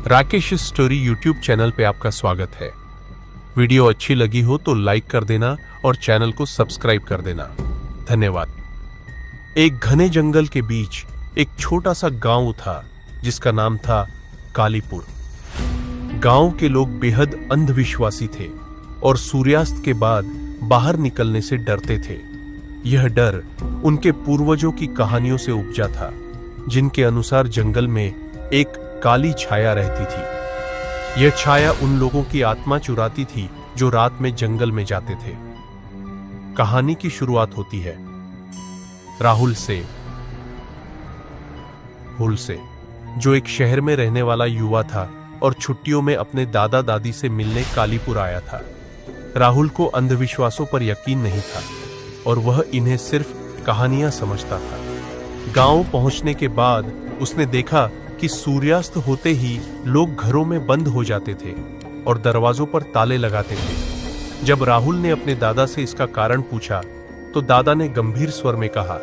Rakesh story YouTube channel पे आपका स्वागत है। वीडियो अच्छी लगी हो तो लाइक कर देना और चैनल को सब्सक्राइब कर देना। धन्यवाद। एक घने जंगल के बीच एक छोटा सा गांव था जिसका नाम था कालीपुर। गांव के लोग बेहद अंधविश्वासी थे और सूर्यास्त के बाद बाहर निकलने से डरते थे। यह डर उनके पूर्वजों की कहानियों से उपजा था, जिनके अनुसार जंगल में एक काली छाया रहती थी। यह छाया उन लोगों की आत्मा चुराती थी जो रात में जंगल में जाते थे। कहानी की शुरुआत होती है राहुल से, जो एक शहर में रहने वाला युवा था और छुट्टियों में अपने दादा दादी से मिलने कालीपुर आया था। राहुल को अंधविश्वासों पर यकीन नहीं था और वह इन्हें सिर्फ कहानियां समझता था। गांव पहुंचने के बाद उसने देखा कि सूर्यास्त होते ही लोग घरों में बंद हो जाते थे और दरवाजों पर ताले लगाते थे। जब राहुल ने अपने दादा से इसका कारण पूछा तो दादा ने गंभीर स्वर में कहा,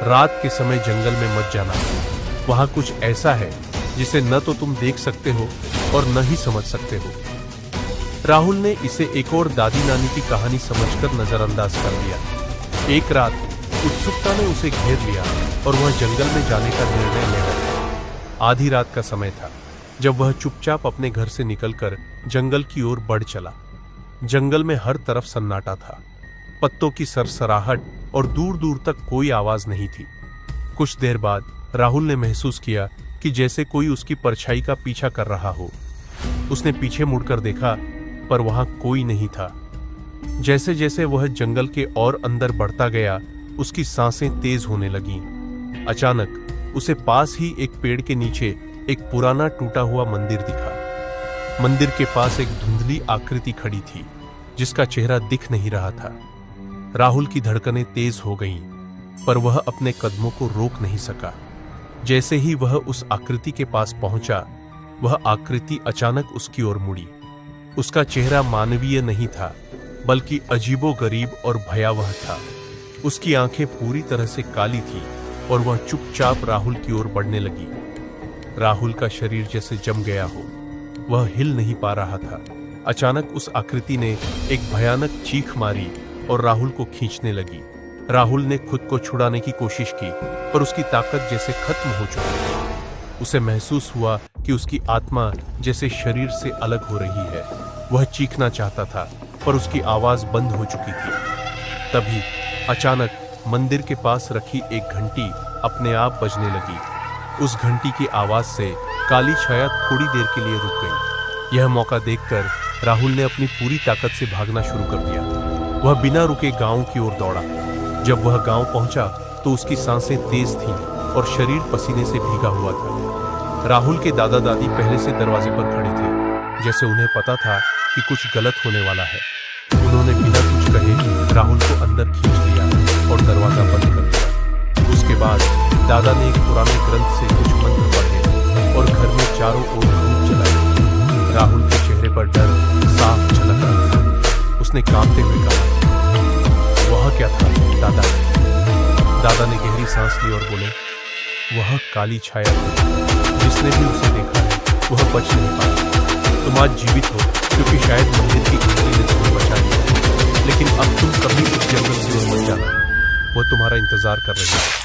रात के समय जंगल में मत जाना। वहां कुछ ऐसा है जिसे न तो तुम देख सकते हो और न ही समझ सकते हो। राहुल ने इसे एक और दादी नानी की कहानी समझकर नजरअंदाज कर दिया। एक रात उत्सुकता ने उसे घेर लिया और वह जंगल में जाने का निर्णय ले लिया। आधी रात का समय था जब वह चुपचाप अपने घर से निकलकर जंगल की ओर बढ़ चला। जंगल में हर तरफ सन्नाटा था, पत्तों की सरसराहट और दूर दूर तक कोई आवाज नहीं थी। कुछ देर बाद राहुल ने महसूस किया कि जैसे कोई उसकी परछाई का पीछा कर रहा हो। उसने पीछे मुड़कर देखा पर वहां कोई नहीं था। जैसे जैसे वह जंगल के और अंदर बढ़ता गया, उसकी सांसें तेज होने लगीं। अचानक उसे पास ही एक पेड़ के नीचे एक पुराना टूटा हुआ मंदिर दिखा। मंदिर के पास एक धुंधली आकृति खड़ी थी जिसका चेहरा दिख नहीं रहा था। राहुल की धड़कनें तेज हो गईं, पर वह अपने कदमों को रोक नहीं सका। जैसे ही वह उस आकृति के पास पहुंचा, वह आकृति अचानक उसकी ओर मुड़ी। उसका चेहरा मानवीय नहीं था, बल्कि अजीबोगरीब और भयावह था। उसकी आंखें पूरी तरह से काली थी और वह चुपचाप राहुल की ओर बढ़ने लगी। राहुल का शरीर जैसे जम गया हो, वह हिल नहीं पा रहा था। अचानक उस आकृति ने एक भयानक चीख मारी और राहुल को खींचने लगी। राहुल ने खुद को छुड़ाने की कोशिश की, पर उसकी ताकत जैसे खत्म हो चुकी थी। उसे महसूस हुआ कि उसकी आत्मा जैसे शरीर से अलग हो रही है। वह चीखना चाहता था, पर उसकी आवाज बंद हो चुकी थी। तभी अचानक मंदिर के पास रखी एक घंटी अपने आप बजने लगी। उस घंटी की आवाज से काली छाया थोड़ी देर के लिए रुक गई। यह मौका देखकर राहुल ने अपनी पूरी ताकत से भागना शुरू कर दिया। वह बिना रुके गांव की ओर दौड़ा। जब वह गांव पहुंचा तो उसकी सांसें तेज थीं और शरीर पसीने से भीगा हुआ था। राहुल के दादा दादी पहले से दरवाजे पर खड़े थे, जैसे उन्हें पता था कि कुछ गलत होने वाला है। उन्होंने बिना कुछ कहे राहुल को अंदर खींच लिया और दरवाजा बंद कर दिया। उसके बाद दादा ने एक पुराने ग्रंथ से कुछ मंत्र पढ़े और घर में चारों ओर धूप जलाई। राहुल के चेहरे पर डर साफ झलक रहा था। उसने कांपते हुए कहा, वह क्या था दादा? दादा ने गहरी सांस ली और बोले, वह काली छाया थी। जिसने भी उसे देखा है वह बच नहीं पाया। तुम आज जीवित हो क्योंकि शायद मंदिर की घंटी ने तुम्हें बचा लिया, लेकिन अब तुम कभी उस जंगल से मत जाना। वो तुम्हारा इंतजार कर रही है।